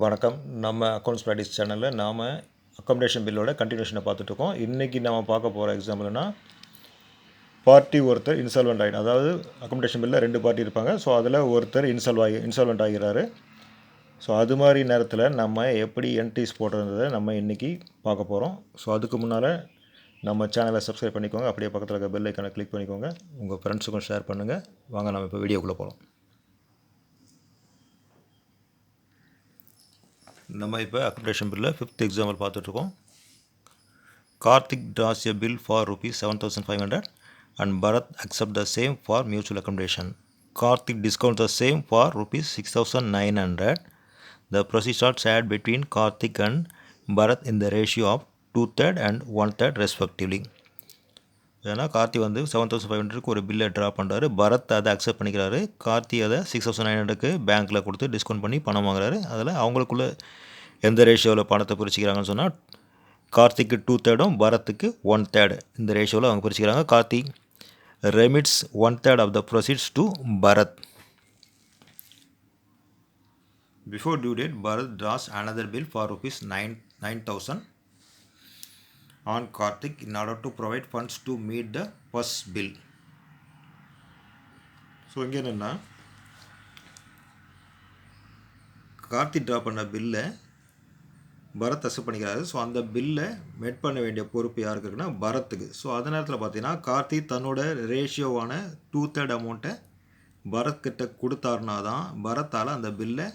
வணக்கம். நம்ம accounts practice சேனலில் நாம் அக்கமடேஷன் பில்லோட கண்டினியூஷனை பார்த்துட்ருக்கோம். இன்றைக்கி நம்ம பார்க்க போகிற எக்ஸாம்பிள்னா பார்ட்டி ஒருத்தர் இன்சால்வெண்ட் ஆகிடும். அதாவது அக்கமடேஷன் பில்லில் 2 பார்ட்டி இருப்பாங்க. ஸோ அதில் ஒருத்தர் இன்சால்வெண்ட் ஆகிறாரு. ஸோ அது மாதிரி நேரத்தில் நம்ம எப்படி என்ட்ரிஸ் போடுறதை நம்ம இன்றைக்கி பார்க்க போகிறோம். ஸோ அதுக்கு முன்னால் நம்ம சேனலை சப்ஸ்கிரைப் பண்ணிக்கோங்க. அப்படியே பக்கத்தில் இருக்க பெல் ஐக்கானை கிளிக் பண்ணிக்கோங்க. உங்கள் ஃப்ரெண்ட்ஸுக்கும் ஷேர் பண்ணுங்கள். வாங்க நம்ம இப்போ வீடியோக்குள்ளே போகலாம். நம்ம இப்போ அக்கமடேஷன் பில்லில் 5th எக்ஸாம்பிள் பார்த்துட்ருக்கோம். Karthik draws a bill for ₹7,500 and Bharat accept the same for mutual accommodation. Karthik discounts the same for ₹6,900. The proceeds are shared between Karthik and Bharat in the ratio of 2/3 and 1/3 respectively. ஏன்னா கார்த்தி வந்து 7,500க்கு ஒரு பில்லை draw பண்ணுறாரு. பரத் அதை accept பண்ணிக்கிறாரு. கார்த்தி அதை 6,900க்கு பேங்க்கில் கொடுத்து டிஸ்கவுண்ட் பண்ணி பணம் வாங்குறாரு. அதில் அவங்களுக்குள்ள எந்த ரேஷியோவில் பணத்தை பிரிச்சுக்கிறாங்கன்னு சொன்னால் கார்த்திக்கு 2/3 பரத்துக்கு 1/3 இந்த ரேஷியோவில் அவங்க பிரிச்சுக்கிறாங்க. Karthi remits 1/3 of the proceeds to Bharath. Before due date Bharath draws another bill for ₹9,000 on Karthik in order to provide funds to meet the first bill. So இங்கே என்னென்னா கார்த்திக் ட்ரா பண்ண பில்லை பரத் அக்செப்ட் பண்ணிக்கிறாரு. ஸோ அந்த பில்லை மெட் பண்ண வேண்டிய பொறுப்பு யாருக்கு இருக்குன்னா பரத்துக்கு. ஸோ அந்த நேரத்தில் பார்த்தீங்கன்னா கார்த்திக் தன்னோட ரேஷியோவான 2/3 அமௌண்ட்டை பரத்கிட்ட கொடுத்தாருனா தான் பரத்தால் அந்த பில்லை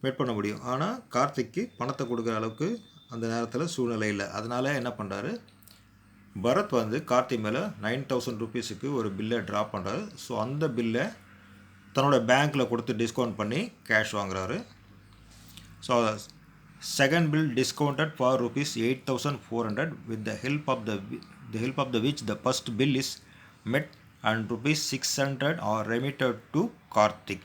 மெட் பண்ண முடியும். ஆனால் கார்த்திக்கு பணத்தை கொடுக்குற அளவுக்கு அந்த நேரத்தில் சூழ்நிலை இல்லை. அதனால் என்ன பண்ணுறாரு, பரத் வந்து கார்த்தி மேலே ₹9,000க்கு ஒரு பில்லை ட்ரா பண்ணுறாரு. ஸோ அந்த பில்லை தன்னோட பேங்க்கில் கொடுத்து டிஸ்கவுண்ட் பண்ணி கேஷ் வாங்குறாரு. So second bill discounted for ₹8,400 with the help of the which the first bill is met and ₹600 are remitted to Karthik.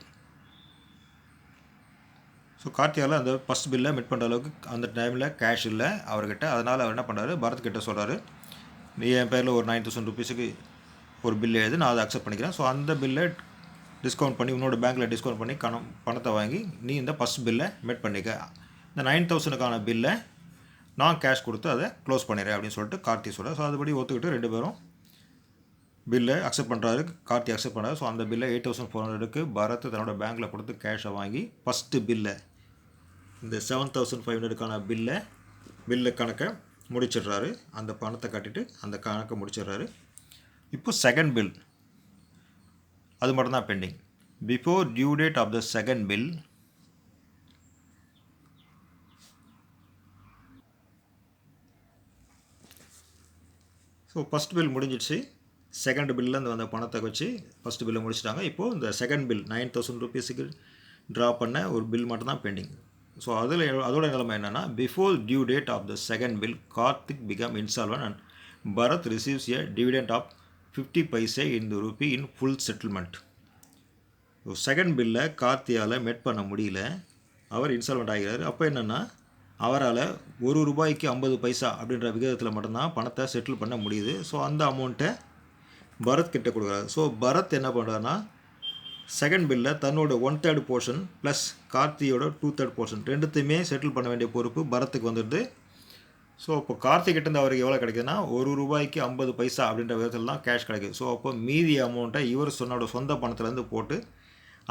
So கார்த்தியால் அந்த ஃபஸ்ட் பில்லை மீட் பண்ணுற அளவுக்கு அந்த டைமில் கேஷ் இல்லை அவர்கிட்ட. அதனால் அவர் என்ன பண்ணுறாரு, பரத்கிட்ட சொல்கிறாரு, நீ என் பேரில் ஒரு ₹9,000க்கு ஒரு பில் எழுது, நான் அதை அக்செப்ட் பண்ணிக்கிறேன். ஸோ அந்த பில்லை டிஸ்கவுண்ட் பண்ணி உன்னோட பேங்க்கில் டிஸ்கவுண்ட் பண்ணி பணத்தை வாங்கி நீ இந்த ஃபஸ்ட் பில்லை மீட் பண்ணிக்க. இந்த 9,000க்கான பில்லை நான் கேஷ் கொடுத்து அதை க்ளோஸ் பண்ணிடுறேன் அப்படின்னு சொல்லிட்டு கார்த்தி சொல்கிறார். ஸோ அதுபடி ஒத்துக்கிட்டு 2 பேரும் பில்லை அக்செப்ட் பண்ணுறாரு. கார்த்தி அக்செப்ட் பண்ணுறாரு. ஸோ அந்த பில்லை 8,400க்கு பரத் தன்னோட பேங்க்கில் கொடுத்து கேஷை வாங்கி ஃபஸ்ட்டு பில்லை இந்த 7,500க்கான பில்லை கணக்கை முடிச்சிடுறாரு. அந்த பணத்தை கட்டிட்டு அந்த கணக்கை முடிச்சிடுறாரு. இப்போ செகண்ட் பில் அது மட்டும்தான் pending. Before due date of the second bill so first bill முடிஞ்சிடுச்சு. செகண்ட் பில்லில் இந்த வந்த பணத்தை வச்சு ஃபஸ்ட் பில்லை முடிச்சிட்டாங்க. இப்போது இந்த செகண்ட் பில் ₹9,000க்கு ட்ரா பண்ண ஒரு பில் மட்டும்தான் பெண்டிங். ஸோ அதோட நிலைமை என்னென்னா, before due date of the second bill Karthik become insolvent and Bharat receives a dividend of 50 paise in the rupee in full settlement. So second பில்லை கார்த்தியால் மெட் பண்ண முடியல, அவர் இன்சால்வெண்ட் ஆகிறார். அப்போ என்னென்னா அவரால் ₹1 50 பைசா அப்படின்ற விகிதத்தில் மட்டும்தான் பணத்தை செட்டில் பண்ண முடியுது. ஸோ அந்த அமௌண்ட்டை பரத் கிட்ட கொடுக்குறாரு. ஸோ பரத் என்ன பண்ணுறாருன்னா செகண்ட் பில்லில் தன்னோட 1/3 போர்ஷன் ப்ளஸ் கார்த்தியோட 2/3 போர்ஷன் ரெண்டுத்தையுமே செட்டில் பண்ண வேண்டிய பொறுப்பு பரத்துக்கு வந்துடுது. ஸோ இப்போ கார்த்திகிட்டேருந்து அவருக்கு எவ்வளோ கிடைக்குதுன்னா ₹1 50 பைசா அப்படின்ற விதத்தில் தான் கேஷ் கிடைக்குது. ஸோ அப்போ மீதி அமௌண்ட்டை இவர் சொந்த பணத்துலேருந்து போட்டு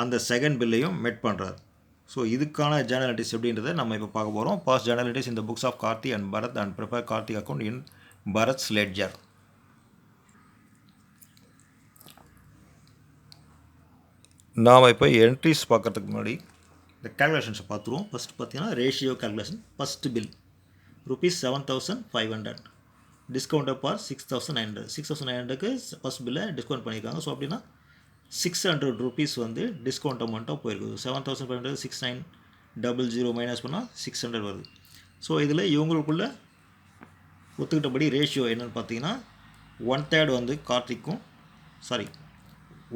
அந்த செகண்ட் பில்லையும் மெட் பண்ணுறாரு. ஸோ இதுக்கான ஜேர்னலிட்டிஸ் எப்படின்றத நம்ம இப்போ பார்க்க போகிறோம். பாஸ் ஜேர்னலிட்டிஸ் இந்த books of Karthi and Bharath and prepare Karthik account in Bharath's ledger. நாம் இப்போ என்ட்ரிஸ் பார்க்குறதுக்கு முன்னாடி இந்த கேல்குலேஷன்ஸை பார்த்துருவோம். ஃபஸ்ட்டு பார்த்தீங்கன்னா ratio calculation. First bill ₹7,500 discounted for ₹6,900. 6,900க்கு ஃபஸ்ட் பில்லை டிஸ்கவுண்ட் பண்ணியிருக்காங்க. ஸோ அப்படின்னா ₹600 வந்து டிஸ்கவுண்ட் அமௌண்ட்டாக போயிருக்குது. 7,500 6900 மைனஸ் பண்ணால் 600 வருது. ஸோ இதில் இவங்களுக்குள்ள ஒத்துக்கிட்டபடி ரேஷியோ என்னென்னு பார்த்தீங்கன்னா 1/3 வந்து கார்த்திக்கும்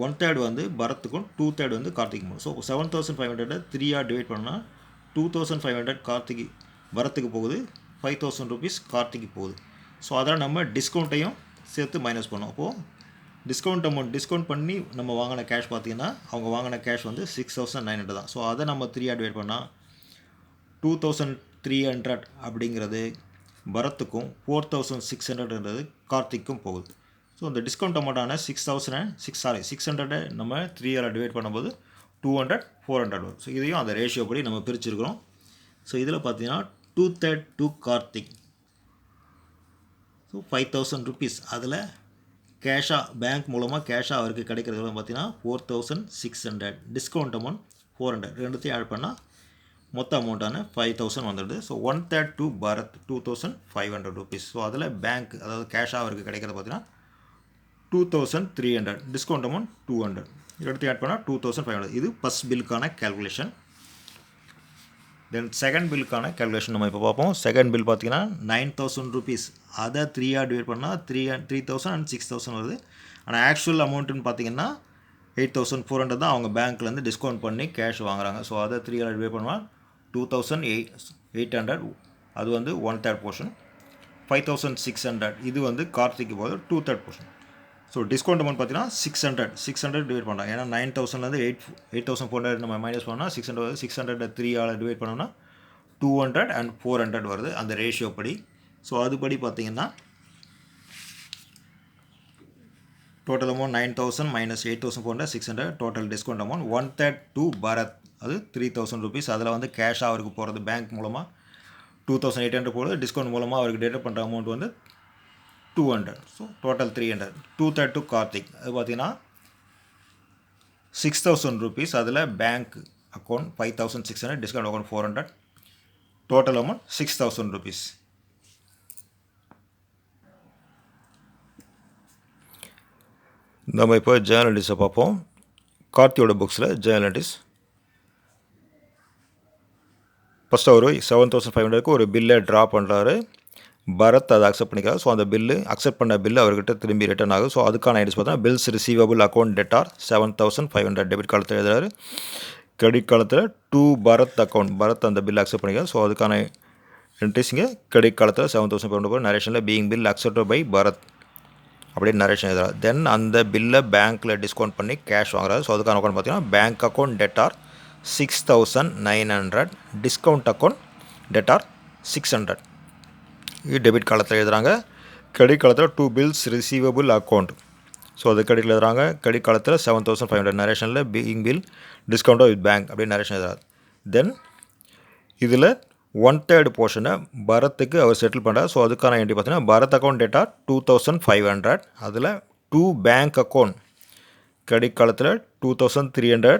1/3 வந்து பரத்துக்கும் 2/3 வந்து கார்த்திக்கும். ஸோ 7,500 3ஆக டிவைட் பண்ணால் 2,500 பரத்துக்கு போகுது, ₹5,000 கார்த்திக்கு போகுது. ஸோ அதனால் நம்ம டிஸ்கவுண்ட்டையும் சேர்த்து மைனஸ் பண்ணோம். அப்போது டிஸ்கவுண்ட் பண்ணி நம்ம வாங்கின கேஷ் பார்த்தீங்கன்னா அவங்க வாங்கின கேஷ் வந்து 6,900 தான். ஸோ அதை நம்ம 3 டிவைட் பண்ணால் 2300 அப்படிங்கிறது பரத்துக்கும் 4600ன்றது கார்த்திக்கும் போகுது. ஸோ இந்த டிஸ்கவுண்ட் அமௌண்ட்டான 600 நம்ம 3ஆல் டிவைட் பண்ணும்போது 200 400 வரும். ஸோ இதையும் அந்த ரேஷியோ படி நம்ம பிரிச்சுருக்கிறோம். ஸோ இதில் பார்த்தீங்கன்னா 2/3 to கார்த்திக். ஸோ 5000 ருபீஸ் அதில் கேஷாக பேங்க் மூலமாக கேஷாக அவருக்கு கிடைக்கிறது பார்த்தீங்கன்னா 4600. டிஸ்கவுண்ட் அமௌண்ட் 400 ரெண்டுத்தையும் ஆட் பண்ணால் மொத்த அமௌண்ட்டான 5000 வந்துடுது. So 1/3 to Bharat 2500 rupees. So அதில் பேங்க் அதாவது கேஷாக அவருக்கு கிடைக்கிறது பார்த்தீங்கன்னா 2300. டிஸ்கவுண்ட் அமௌண்ட் 200 ரெண்டுத்தையும் ஆட் பண்ணால் 2500. இது ஃபஸ்ட் பில்லுக்கான கேல்குலேஷன். தென் செகண்ட் பில்லுக்கான கேல்குலேஷன் நம்ம இப்போ பார்ப்போம். செகண்ட் பில் பார்த்தீங்கன்னா 9000 ருபீஸ். அதை 3ஆக டிவைட் பண்ணால் 3000 அண்ட் 6000 வருது. ஆனால் ஆக்சுவல் அமௌண்ட்டுன்னு பார்த்தீங்கன்னா 8400 தான் அவங்க பேங்க்லேருந்து டிஸ்கவுண்ட் பண்ணி கேஷ் வாங்குறாங்க. ஸோ அதை 3ஆல் டிவைட் பண்ணுவால் 2800. அது வந்து 1/3 போர்ஷன். 5600 இது வந்து கார்த்திக்கு போது 2/3 போர்ஷன். ஸோ டிஸ்கவுண்ட் அமௌண்ட் பார்த்தீங்கன்னா 600 டிவைட் பண்ணுறாங்க. ஏன்னா 9000லேருந்து 8400 நம்ம மைனஸ் பண்ணால் 600 வருது. 600 3ஆல் டிவைட் பண்ணோம்னா 200 அண்ட் 400 வருது அந்த ரேஷியோ படி. ஸோ அதுபடி பார்த்தீங்கன்னா total amount 9000 minus 8400 600. Total discount amount 1/3 to Bharat அது 3000 ருபீஸ். அதில் வந்து கேஷாக அவருக்கு போகிறது பேங்க் மூலமாக 2800 போடுது. டிஸ்கவுண்ட் மூலமாக அவருக்கு டேட்டா பண்ணுற அமௌண்ட் வந்து 200. So total 300. 2/3 to கார்த்திக் அது பார்த்தீங்கன்னா 6000 ருபீஸ். அதில் bank account 5600 discount account 400. Total amount 6000 rupees. நம்ம இப்போ ஜேர்னலிஸ்ட்டை பார்ப்போம். கார்த்தியோட புக்ஸில் ஜேர்னலிஸ் ஃபஸ்ட்டு அவர் 7500க்கு ஒரு பில்லை ட்ரா பண்ணுறாரு. பரத் அதை அக்செப்ட் பண்ணிக்கிறார். ஸோ அந்த பில்லு அக்செப்ட் பண்ண பில்லு அவர்கிட்ட திரும்பி ரிட்டர்ன் ஆகுது. ஸோ அதுக்கான ஐடிஸ் பார்த்தா bills receivable account debtor 7500 debit காலத்தில் எழுதுறாரு. கிரெடிட் காலத்தில் டு பரத் அக்கௌண்ட் பரத் அந்த பில் அக்செப்ட் பண்ணிக்கிறார். ஸோ அதுக்கான என்ட்ரிஸ் இங்கே கிரெடிட் காலத்தில் 7500 நரேஷனில் being bill accepted by Bharath அப்படின்னு நரேஷன் எழுதுறாரு. தென் அந்த பில்லை பேங்க்கில் டிஸ்கவுண்ட் பண்ணி கேஷ் வாங்குறாரு. ஸோ அதுக்கான அக்கௌண்ட் பார்த்தீங்கன்னா bank account debtor 6900 discount account debtor 600 இது டெபிட் காலத்தில் எழுதுகிறாங்க. கிரெடிட் காலத்தில் to bills receivable account. So அது கிரெடிட்டில் எழுதுகிறாங்க. கிரெடிட் காலத்தில் 7500 நரேஷனில் being bill discount with bank அப்படின்னு நரேஷன் எழுதுறாரு. தென் இதில் 1/3 போர்ஷனை பரத்துக்கு அவர் செட்டில் பண்ணுறார். ஸோ அதுக்கான என்ட்ரி பார்த்தீங்கன்னா பரத் அக்கௌண்ட் டேட்டா 2500. அதில் டூ பேங்க் அக்கௌண்ட் கிரெடிட் காலத்தில் 2300.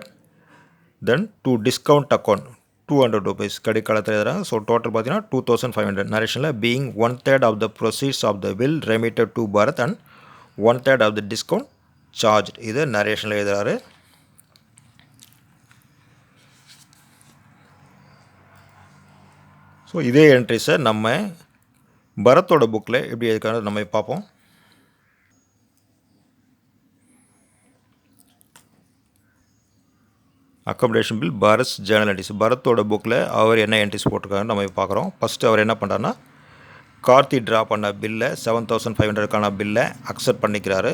Then to discount account 200 rupees credit காலத்தில் எழுதுறாங்க. ஸோ டோட்டல் பார்த்தீங்கன்னா 2500 நரேஷனில் being 1/3 of the proceeds of the bill remitted to Bharath and 1/3 of the discount charge இது நரேஷனில் எழுதுறாரு. ஸோ இதே என்ட்ரிஸை நம்ம பரத்தோட புக்கில் எப்படி இருக்கான்னு நம்ம பார்ப்போம். Accommodation bill Bharath journal entries பரத்தோட புக்கில் அவர் என்ன என்ட்ரிஸ் போட்டிருக்காருன்னு நம்ம பார்க்குறோம். ஃபஸ்ட்டு அவர் என்ன பண்ணுறாருன்னா கார்த்தி ட்ரா பண்ண பில்லை 7500க்கான பில்லை அக்செப்ட் பண்ணிக்கிறாரு.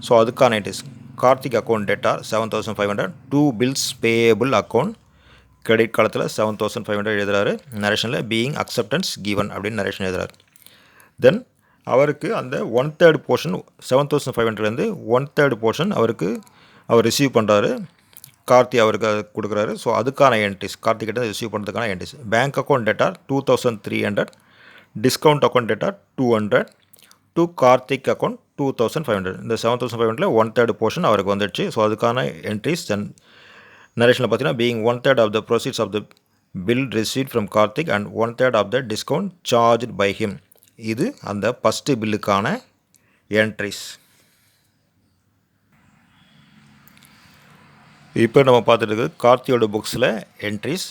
ஸோ அதுக்கான entries Karthik account debtor 7500 to bills payable account credit காலத்தில் 7500 எழுதுறாரு. நரேஷனில் பீயிங் அக்செப்டன்ஸ் கிவன் அப்படின்னு நரேஷன் எழுதுறாரு. தென் அவருக்கு அந்த 1/3 போர்ஷன் 7500லேருந்து 1/3 போர்ஷன் அவர் ரிசீவ் பண்ணுறாரு. கார்த்தி அவருக்கு அது கொடுக்குறாரு. ஸோ அதுக்கான என்ட்ரிஸ் கார்த்திகிட்ட ரிசீவ் பண்ணுறதுக்கான entries bank account debtor 2300 discount account debtor 200 to Karthik account 2500. இந்த 7500ல் 1/3 போர்ஷன் அவருக்கு வந்துடுச்சு. ஸோ அதுக்கான என்ட்ரிஸ் தென் நரேஷனில் பார்த்தீங்கன்னா being 1/3 of the proceeds of the bill received from Karthik and 1/3 of the discount charge by him இது அந்த ஃபஸ்ட்டு பில்லுக்கான என்ட்ரிஸ். இப்போ நம்ம பார்த்துட்டு இருக்குது கார்த்தியோட புக்ஸில் என்ட்ரிஸ்.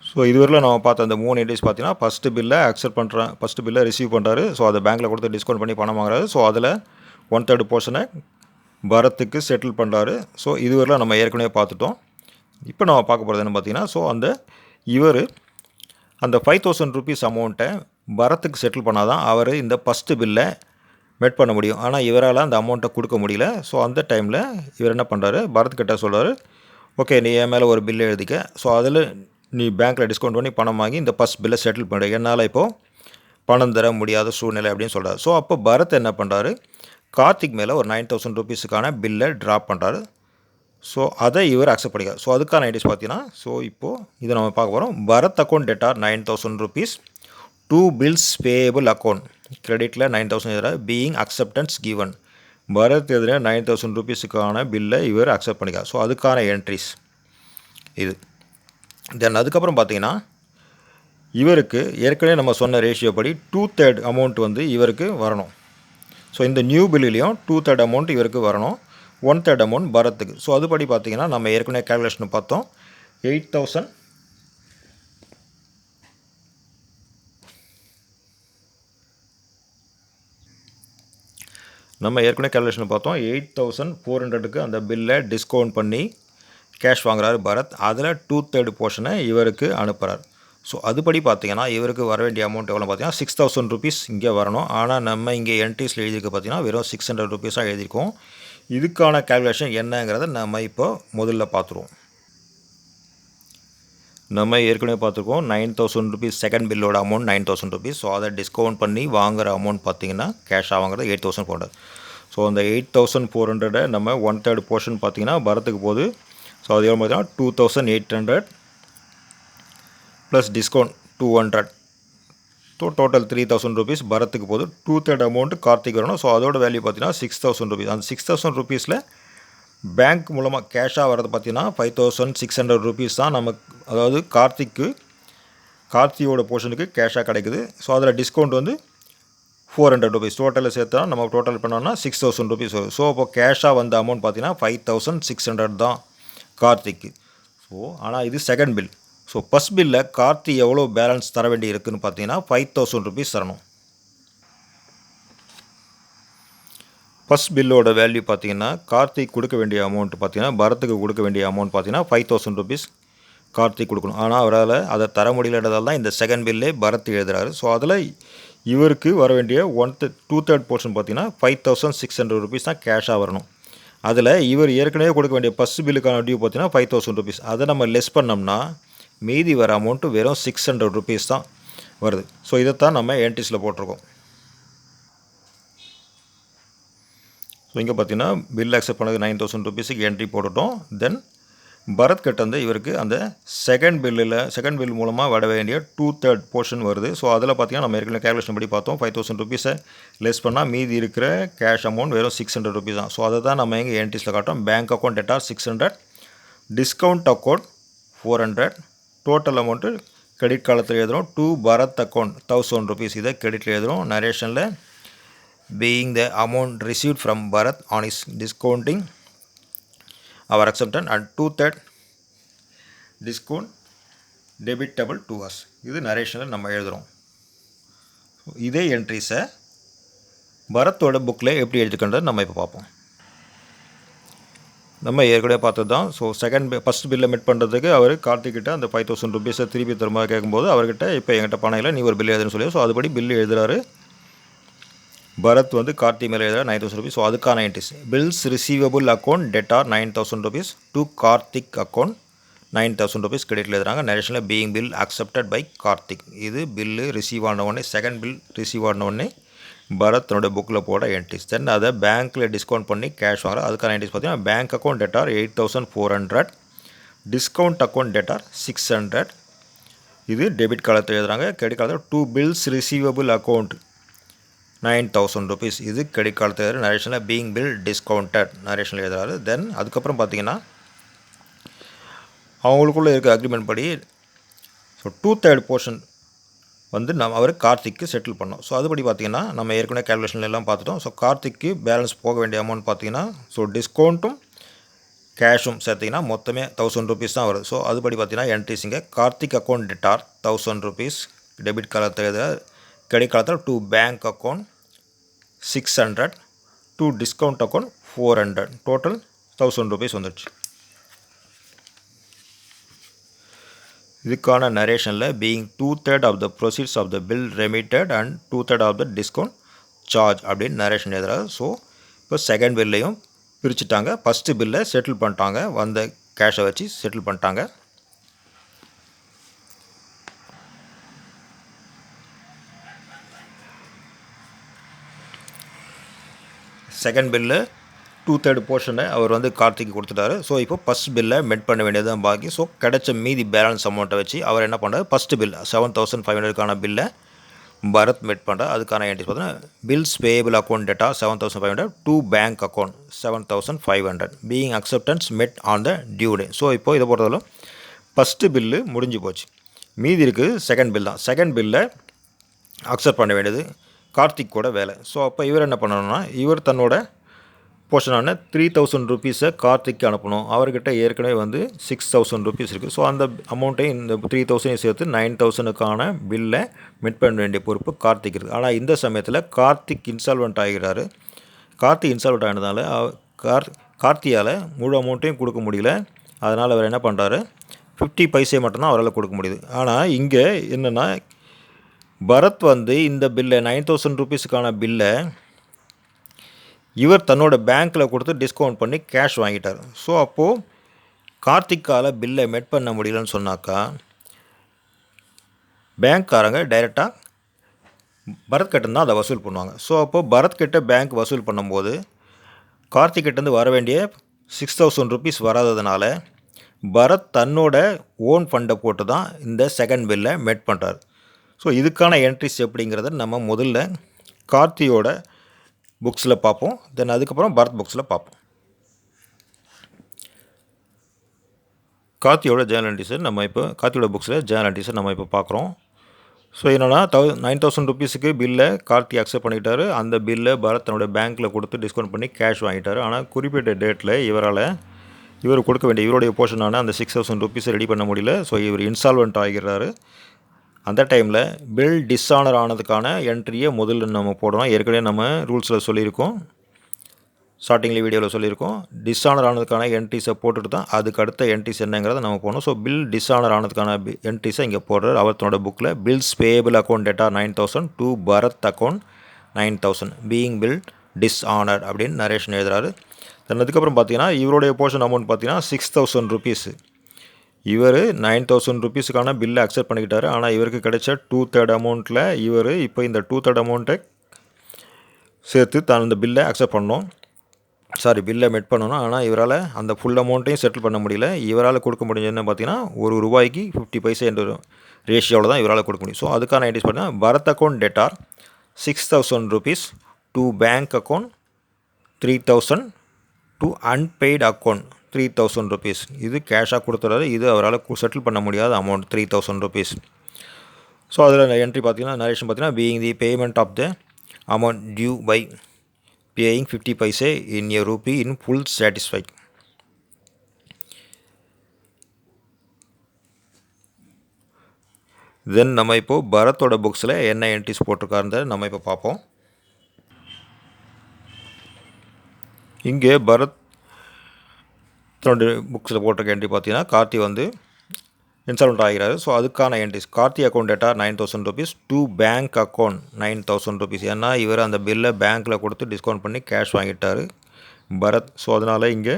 ஸோ இதுவரையில் நம்ம பார்த்த அந்த 3 என்ட்ரிஸ் பார்த்தீங்கன்னா ஃபஸ்ட்டு பில்லை அக்செப்ட் பண்ணுறேன் ஃபஸ்ட்டு பில்லை ரிசீவ் பண்ணுறாரு. ஸோ அதை பேங்க்கில் கொடுத்து டிஸ்கவுண்ட் பண்ணி பணம் வாங்குறாரு. ஸோ அதில் 1/3 போர்ஷனை பரத்துக்கு செட்டில் பண்ணுறாரு. ஸோ இதுவரையில் நம்ம ஏற்கனவே பார்த்துட்டோம். இப்போ நம்ம பார்க்க போகிறது என்ன பார்த்தீங்கன்னா ஸோ அந்த 5000 ருபீஸ் அமௌண்ட்டை பரத்துக்கு செட்டில் பண்ணால் தான் அவர் இந்த ஃபஸ்ட்டு பில்லை மெட் பண்ண முடியும். ஆனால் இவரால் அந்த அமௌண்ட்டை கொடுக்க முடியல. ஸோ அந்த டைமில் இவர் என்ன பண்ணுறாரு பரத்கிட்ட சொல்கிறாரு ஓகே நீ என் மேலே ஒரு பில்லு எழுதிக்க. ஸோ அதில் நீ பேங்க்கில் டிஸ்கவுண்ட் பண்ணி பணம் வாங்கி இந்த ஃபஸ்ட் பில்லை செட்டில் பண்ணு, என்னால் இப்போது பணம் தர முடியாத சூழ்நிலை அப்படின்னு சொல்கிறார். ஸோ அப்போ பரத் என்ன பண்ணுறாரு, கார்த்திக் மேலே ஒரு 9000 ரூபீஸுக்கான பில்லை ட்ராப் பண்ணுறாரு. ஸோ அதை இவர் அக்செப்ட் பண்ணிக்கார். ஸோ அதுக்கான ஐடிஸ் பார்த்தீங்கன்னா, ஸோ இப்போது இதை நம்ம பார்க்க போகிறோம். Bharat account debtor 9000 rupees, 2 bills payable account கிரெடிட்டில் 9000 எழுதுறாரு, பீயிங் அக்செப்டன்ஸ் கிவன். பரத் எதிர 9000 ரூபீஸுக்கான பில்லை இவர் அக்செப்ட் பண்ணிக்கார். ஸோ அதுக்கான என்ட்ரிஸ் இது. தென் அதுக்கப்புறம் பார்த்தீங்கன்னா, இவருக்கு ஏற்கனவே நம்ம சொன்ன ரேஷியோ படி 2/3 அமௌண்ட் வந்து இவருக்கு வரணும். ஸோ இந்த நியூ பில்லுலேயும் 2/3 அமௌண்ட் இவருக்கு வரணும், 1/3 அமௌண்ட் பரத்துக்கு. ஸோ அதுபடி பார்த்தீங்கன்னா நம்ம ஏற்கனவே கேல்குலேஷன் பார்த்தோம். 8000 நம்ம ஏற்கனவே கேல்குலேஷன் பார்த்தோம். 8400க்கு அந்த பில்லை டிஸ்கவுண்ட் பண்ணி கேஷ் வாங்குறாரு பரத். அதில் 2/3 போர்ஷனை இவருக்கு அனுப்புகிறார். ஸோ அதுபடி பார்த்தீங்கன்னா இவருக்கு வர வேண்டிய அமௌண்ட் எவ்வளோ பார்த்தீங்கன்னா 6000 ரூபீஸ் இங்கே வரணும். ஆனால் நம்ம இங்கே என்ட்ரிஸில் எழுதியிருக்க பார்த்தீங்கன்னா வெறும் 600 ரூபீஸாக எழுதியிருக்கோம். இதுக்கான கேல்குலேஷன் என்னங்கிறத நம்ம இப்போ முதல்ல பார்த்துருவோம். நம்ம ஏற்கனவே பார்த்துருக்கோம் 9000 ரூபீஸ் செகண்ட் பில்லோட அமௌண்ட் 9000 ரூபீஸ். ஸோ அதை டிஸ்கவுண்ட் பண்ணி வாங்குகிற அமௌண்ட் பார்த்தீங்கன்னா கேஷாக வாங்குறது 8400. ஸோ அந்த 8400 நம்ம 1/3 போர்ஷன் பார்த்தீங்கன்னா பரத்துக்கு போகுது. ஸோ அது எவ்வளோ பார்த்தீங்கன்னா 2800 plus discount 200. So total 3000 rupees பரத்துக்கு போகுது. 2/3 அமௌண்ட்டு கார்த்திக் வரணும். ஸோ அதோட வேல்யூ பார்த்தீங்கன்னா 6000 ரூபீஸ். அந்த 6000 ரூபீஸில் பேங்க் மூலமாக கேஷாக வரது பார்த்தீங்கன்னா 5600 ரூபீஸ் தான் நமக்கு, அதாவது கார்த்தியோட போர்ஷனுக்கு கேஷாக கிடைக்குது. ஸோ அதில் டிஸ்கவுண்ட் வந்து 400 ரூபீஸ். டோட்டலில் சேர்த்தா நம்ம டோட்டல் பண்ணோம்னா 6000 ரூபீஸ் வரும். ஸோ அப்போ கேஷாக வந்த அமௌண்ட் பார்த்தீங்கன்னா 5600 தான் கார்த்திக்கு. ஸோ ஆனால் இது செகண்ட் பில். ஸோ ஃபஸ்ட் பில்லில் கார்த்தி எவ்வளோ பேலன்ஸ் தர வேண்டி இருக்குதுன்னு பார்த்தீங்கன்னா 5000 ரூபீஸ் தரணும். ஃபஸ்ட் பில்லோட வேல்யூ பார்த்தீங்கன்னா கார்த்திக் கொடுக்க வேண்டிய அமௌண்ட் பார்த்தீங்கன்னா பரத்துக்கு கொடுக்க வேண்டிய அமௌண்ட் பார்த்தீங்கன்னா 5000 ரூபீஸ் கார்த்திக் கொடுக்கணும். ஆனால் அவரால் அதை தர முடியலன்றதால தான் இந்த செகண்ட் பில்லே பரத் எழுதுறாரு. ஸோ அதில் இவருக்கு வர வேண்டிய 2/3 போர்ஷன் பார்த்தீங்கன்னா 5600 ரூபீஸ் தான் கேஷாக வரணும். அதில் இவர் ஏற்கனவே கொடுக்க வேண்டிய ஃபஸ்ட் பில்லுக்கான டியூ பார்த்தீங்கன்னா 5000 ரூபீஸ். அதை நம்ம லெஸ் பண்ணோம்னா மீதி வர அமௌண்ட்டு வெறும் 600 ரூபீஸ் தான் வருது. ஸோ இதைத்தான் நம்ம என்ட்ரிஸில் போட்டிருக்கோம். ஸோ இங்கே பார்த்தீங்கன்னா பில் அக்செப்ட் பண்ணது 9000 ரூபீஸுக்கு என்ட்ரி போட்டுட்டோம். தென் பரத் கிட்ட வந்து இவருக்கு அந்த செகண்ட் பில் மூலமாக வர வேண்டிய 2/3 போர்ஷன் வருது. ஸோ அதில் பார்த்தீங்கன்னா நம்ம ஏற்கனவே கேல்குலேஷன் படி பார்த்தோம். 5000 ரூபீஸை லெஸ் பண்ணால் மீதி இருக்கிற கேஷ் அமௌண்ட் வெறும் 600 ரூபீஸ் தான். ஸோ அதை தான் நம்ம எங்கள் என்ட்ரிஸில் காட்டோம். Bank account debtor 600, discount account 400, total amount credit காலத்தில் எழுதுகிறோம். டு பரத் அக்கௌண்ட் 1000 ரூபீஸ் இதை கிரெடிட்டில் எழுதுகிறோம். நரேஷனில் being the amount received from Bharat on his discounting our acceptance and 2/3 discount debitable to us. இது நரேஷனில் நம்ம எழுதுகிறோம். இதே என்ட்ரிஸை பரத்தோட புக்கில் எப்படி எழுதிக்கின்றது நம்ம இப்போ பார்ப்போம். நம்ம ஏற்கனவே பார்த்தது தான். ஸோ ஃபஸ்ட் பில்லை மீட் பண்ணுறதுக்கு அவர் கார்த்திக்கிட்ட அந்த 5000 ரூபீஸை திருப்பி தருமா கேட்கும்போது அவர்கிட்ட இப்போ என்கிட்ட பணம் இல்லை, நீ ஒரு பில் எழுதுன்னு சொல்லி, ஸோ அதுபடி பில்லு எழுதுறாரு. பரத் வந்து கார்த்தி மேலே எழுதுற 9000 ரூபீஸ். ஸோ அதுக்கான entries bills receivable account debtor 9000 rupees, to Karthik account 9000 rupees கிரெடிட்டில் எழுதுறாங்க. நரேஷனில் being bill accepted by Karthik. இது பில்லு ரிசீவ் ஆன உடனே, செகண்ட் பில் ரிசீவ் ஆன உடனே பரத்தனோட புக்கில் போட என்ட்ரிஸ். தென் அதை பேங்க்கில் டிஸ்கவுண்ட் பண்ணி கேஷ் வாங்குற அதுக்கான என்ட்ரிஸ் பார்த்தீங்கன்னா bank account debtor 8400, discount account debtor 600. இது டெபிட் காலத்தில் எழுதுறாங்க. கிரெடிட் காலத்தில் 2 பில்ஸ் ரிசீவபிள் அக்கௌண்ட் 9000 ரூபீஸ். இது கிரெடிட் காலத்தில் எழுதுற. நரேஷனில் பீயிங் பில் டிஸ்கவுண்டட் நரேஷனில் எழுதுறாரு. தென் அதுக்கப்புறம் பார்த்தீங்கன்னா அவங்களுக்குள்ளே இருக்க அக்ரிமெண்ட் படி ஸோ 2/3 போர்ஷன் வந்து அவர் கார்த்திக்கு செட்டில் பண்ணோம். ஸோ அதுபடி பார்த்திங்கன்னா நம்ம ஏற்கனவே கேல்குலேஷன் எல்லாம் பார்த்துட்டோம். ஸோ கார்த்திக்கு பேலன்ஸ் போக வேண்டிய அமௌண்ட் பார்த்திங்கன்னா ஸோ டிஸ்கவுண்ட்டும் கேஷும் சேர்த்திங்கன்னா மொத்தமே 1000 ரூபீஸ் தான் வருது. ஸோ அதுபடி பார்த்திங்கன்னா என்ட்ரிஸிங்க Karthik account debtor 1000 rupees debit காலத்தில், கிரெடிட் காலத்தில் to bank account 600, to discount account 400, total 1000 rupees வந்துடுச்சு. இதுக்கான நரேஷனில் being 2/3 of the proceeds of the bill remitted and 2/3 of the discount charge அப்படின்னு நரேஷன் எழுதுறாரு. ஸோ இப்போ செகண்ட் பில்லையும் பிரிச்சுட்டாங்க. ஃபஸ்ட்டு பில்லை செட்டில் பண்ணிட்டாங்க, வந்த கேஷை வச்சு செட்டில் பண்ணிட்டாங்க. செகண்ட் பில்லு 2/3 போர்ஷனை அவர் வந்து கார்த்திக்கு கொடுத்துட்டாரு. ஸோ இப்போ ஃபஸ்ட் பில்லை மெட் பண்ண வேண்டியது தான் பாக்கி. ஸோ கிடைச்ச மீதி பேலன்ஸ் அமௌண்ட்டை வச்சு அவர் என்ன பண்ணுறாரு, ஃபஸ்ட்டு பில் 7,500க்கான பில்லை பரத் மெட் பண்ணுறார். அதுக்கான என்ட்ரிஸ் பார்த்தீங்கன்னா bills payable account debtor 7,500 to bank account 7,500 being acceptance met on the due day. So இப்போ இதை பொறுத்தவரை ஃபஸ்ட்டு பில்லு முடிஞ்சு போச்சு. மீதி இருக்குது செகண்ட் பில் தான். செகண்ட் பில்லை அக்செப்ட் பண்ண வேண்டியது கார்த்திக் கூட வேலை. ஸோ அப்போ இவர் என்ன பண்ணணும்னா, இவர் தன்னோட போர்ஷனான 3,000 ருபீஸை கார்த்திக்கு அனுப்பணும். அவர்கிட்ட ஏற்கனவே வந்து 6,000 ருபீஸ் இருக்குது. ஸோ அந்த அமௌண்ட்டையும் இந்த 3,000 சேர்த்து 9,000க்கான பில்லை மெட் பண்ண வேண்டிய பொறுப்பு கார்த்திக் இருக்குது. ஆனால் இந்த சமயத்தில் கார்த்திக் இன்சால்வெண்ட் ஆகிறாரு. கார்த்திக் இன்சால்வெண்ட் ஆனதுனால கார்த்தியால் முழு அமௌண்ட்டையும் கொடுக்க முடியல. அதனால் அவர் என்ன பண்ணுறாரு, 50 பைசே மட்டும்தான் அவரால் கொடுக்க முடியுது. ஆனால் இங்கே என்னென்னா, பரத் வந்து இந்த பில்லை 9,000 ருபீஸுக்கான பில்லை இவர் தன்னோட பேங்க்கில் கொடுத்து டிஸ்கவுண்ட் பண்ணி கேஷ் வாங்கிட்டார். ஸோ அப்போது கார்த்திக்கால் பில்லை மெட் பண்ண முடியலன்னு சொன்னாக்கா பேங்க்காரங்க டைரெக்டாக பரத் கிட்ட தான் அதை வசூல் பண்ணுவாங்க. ஸோ அப்போது பரத் கிட்ட பேங்க் வசூல் பண்ணும்போது கார்த்திக் கிட்டேருந்து வர வேண்டிய 6,000 ருபீஸ் வராததுனால பரத் தன்னோட ஓன் ஃபண்டை போட்டு தான் இந்த செகண்ட் பில்லை மெட் பண்ணுறார். ஸோ இதுக்கான என்ட்ரிஸ் எப்படிங்கிறத நம்ம முதல்ல கார்த்தியோட புக்ஸில் பார்ப்போம். தென் அதுக்கப்புறம் பரத் புக்ஸில் பார்ப்போம். கார்த்தியோட ஜேர்னல் என்ட்ரிஸை நம்ம இப்போ கார்த்தியோட புக்ஸில் ஜேர்னல் என்ட்ரிஸை நம்ம இப்போ பார்க்குறோம். ஸோ என்னென்னா 9,000 ருபீஸுக்கு பில்லை கார்த்தி அக்செப்ட் பண்ணிக்கிட்டாரு. அந்த பில்லை பரத் தன்னோட பேங்க்கில் கொடுத்து டிஸ்கவுண்ட் பண்ணி கேஷ் வாங்கிட்டார். ஆனால் குறிப்பிட்ட டேட்டில் இவர் கொடுக்க வேண்டிய இவருடைய போர்ஷனான அந்த 6,000 ருபீஸை ரெடி பண்ண முடியல. ஸோ இவர் இன்சால்வெண்ட் ஆகிறாரு. அந்த டைமில் பில் டிஸ்ஆனர் ஆனதுக்கான என்ட்ரியை முதல்ல நம்ம போடணும். ஏற்கனவே நம்ம ரூல்ஸில் சொல்லியிருக்கோம், ஸ்டார்டிங்கில் வீடியோவில் சொல்லியிருக்கோம். டிஸ்ஆனர் ஆனதுக்கான என்ட்ரிஸை போட்டுட்டு தான் அதுக்கு அடுத்த என்ட்ரிஸ் என்னங்கிறத நம்ம போடணும். ஸோ பில் டிஸ்ஆனர் ஆனதுக்கான என்ட்ரிஸை இங்கே போடுறார். அவர் தன்னோட புக்கில் bills payable account debtor 9,000 to Bharat account 9,000 being bill dishonour அப்படின்னு நரேஷன் எழுதுறாரு. தென் அதுக்கப்புறம் பார்த்தீங்கன்னா இவருடைய போர்ஷன் அமௌண்ட் பார்த்தீங்கன்னா 6,000 ருபீஸு. இவர் 9,000 ருபீஸுக்கான பில்லை அக்செப்ட் பண்ணிக்கிட்டாரு. ஆனால் இவருக்கு கிடைச்ச 2/3 அமௌண்ட்டில் இவர் இப்போ இந்த 2/3 அமௌண்ட்டை சேர்த்து தான் அந்த பில்லை அக்செப்ட் பண்ணணும். பில்லை மெட் பண்ணணும். ஆனால் இவரால் அந்த ஃபுல் அமௌண்ட்டையும் செட்டில் பண்ண முடியல. இவரால் கொடுக்க முடிஞ்சதுன்னு பார்த்தீங்கன்னா ₹1 50 பைசே என்ற ரேஷியோவில் தான் இவரால் கொடுக்க முடியும். ஸோ அதுக்கான ஐடிஸ் பார்த்தீங்கன்னா Bharath account debtor 6,000 rupees to bank account 3,000 to unpaid account 3,000 rupees. இது கேஷாக கொடுத்துறாரு. இது அவரால் செட்டில் பண்ண முடியாத அமௌண்ட் 3,000 ருபீஸ். ஸோ அதில் என்ட்ரி பார்த்தீங்கன்னா நரேஷன் பார்த்தீங்கன்னா being the payment of the amount due by paying 50 paise in a rupee in full satisfy. Then நம்ம இப்போது பரத்தோட புக்ஸில் என்ன என்ட்ரிஸ் போட்டிருக்காருன்றத நம்ம இப்போ பார்ப்போம். இங்கே பரத் தன்னோட புக்ஸில் போட்டிருக்க என்ட்ரி பார்த்தீங்கன்னா கார்த்தி வந்து இன்சால்வெண்ட் ஆகிறாரு. ஸோ அதுக்கான entries Karthi account debtor 9,000 rupees to bank account 9,000 rupees. ஏன்னா இவர் அந்த பில்லை பேங்க்கில் கொடுத்து டிஸ்கவுண்ட் பண்ணி கேஷ் வாங்கிட்டார் பரத். ஸோ அதனால் இங்கே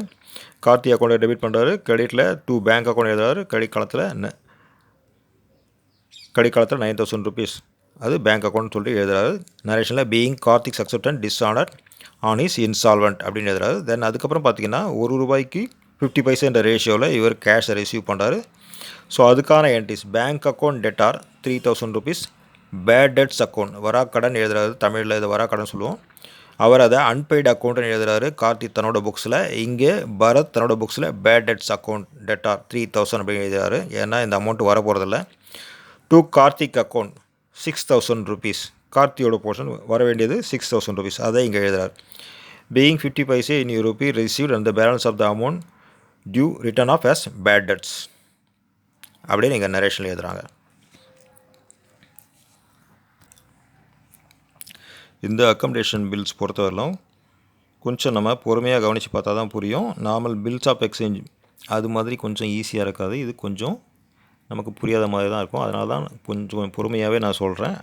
கார்த்தி அக்கௌண்ட்டை டெபிட் பண்ணுறாரு. கிரெடிட்டில் டு பேங்க் அக்கௌண்ட் எழுதுறாரு. கிரெடிட் காலத்தில் 9,000 ருபீஸ் அது பேங்க் அக்கௌண்ட் சொல்லிட்டு எழுதுறாரு. நரேஷனில் being Karthik acceptor dishonour on is insolvent அப்படின்னு எழுதுறாரு. தென் அதுக்கப்புறம் பார்த்தீங்கன்னா ₹1 50 பைசே என்ற ரேஷியோவில் இவர் கேஷை ரிசீவ் பண்ணுறாரு. ஸோ அதுக்கான entries bank account debtor 3,000 rupees bad debts account வராக்கடன் எழுதுறாரு. தமிழில் இதை வராக்கடன் சொல்லுவோம். அவர் அதை அன்பெய்டு அக்கௌண்ட்டுன்னு எழுதுறாரு கார்த்தி தன்னோட புக்ஸில். இங்கே பரத் தன்னோட புக்ஸில் பேட் டெட்ஸ் அக்கௌண்ட் டெட்டார் 3,000 அப்படின்னு எழுதுறாரு. ஏன்னா இந்த அமௌண்ட் வர போகிறதில்ல. To Karthik account 6,000 rupees. கார்த்தியோட போர்ஷன் வர வேண்டியது 6,000 ருபீஸ். அதை இங்கே எழுதுறாரு. Being 50 paise in rupee received and the balance of the amount due return of as bad debts அப்படின்னு இங்கே நரேஷனில் எழுதுகிறாங்க. இந்த அக்கமடேஷன் பில்ஸ் பொறுத்தவரையிலும் கொஞ்சம் நம்ம பொறுமையாக கவனித்து பார்த்தா தான் புரியும். நார்மல் பில்ஸ் ஆஃப் எக்ஸ்சேஞ்ச் அது மாதிரி கொஞ்சம் ஈஸியாக இருக்காது. இது கொஞ்சம் நமக்கு புரியாத மாதிரி தான் இருக்கும். அதனால தான் கொஞ்சம் பொறுமையாகவே நான் சொல்கிறேன்.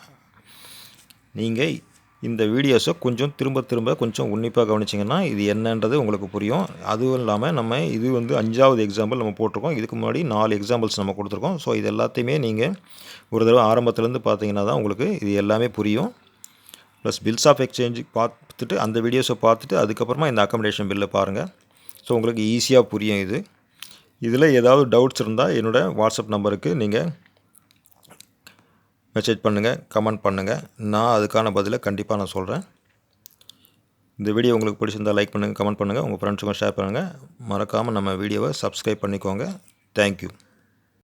நீங்கள் இந்த வீடியோஸை கொஞ்சம் திரும்ப கொஞ்சம் உன்னிப்பாக கவனிச்சிங்கன்னா இது என்னன்றது உங்களுக்கு புரியும். அதுவும் இல்லாமல் நம்ம இது வந்து 5வது எக்ஸாம்பிள் நம்ம போட்டிருக்கோம். இதுக்கு முன்னாடி 4 எக்ஸாம்பிள்ஸ் நம்ம கொடுத்துருக்கோம். ஸோ இது எல்லாத்தையுமே நீங்கள் ஒரு தடவை ஆரம்பத்துலேருந்து பார்த்தீங்கன்னா தான் உங்களுக்கு இது எல்லாமே புரியும். ப்ளஸ் பில்ஸ் ஆஃப் எக்ஸ்சேஞ்ச் பார்த்துட்டு அந்த வீடியோஸை பார்த்துட்டு அதுக்கப்புறமா இந்த அக்காமடேஷன் பில்லை பாருங்கள். ஸோ உங்களுக்கு ஈஸியாக புரியும் இது. இதில் ஏதாவது டவுட்ஸ் இருந்தால் என்னோடய வாட்ஸ்அப் நம்பருக்கு நீங்கள் மெசேஜ் பண்ணுங்கள், கமெண்ட் பண்ணுங்கள். நான் அதுக்கான பதிலை கண்டிப்பாக நான் சொல்கிறேன். இந்த வீடியோ உங்களுக்கு பிடிச்சிருந்தால் லைக் பண்ணுங்கள், கமெண்ட் பண்ணுங்கள், உங்கள் ஃப்ரெண்ட்ஸுக்கும் ஷேர் பண்ணுங்கள். மறக்காமல் நம்ம வீடியோவை சப்ஸ்கிரைப் பண்ணிக்கோங்க. தேங்க்யூ.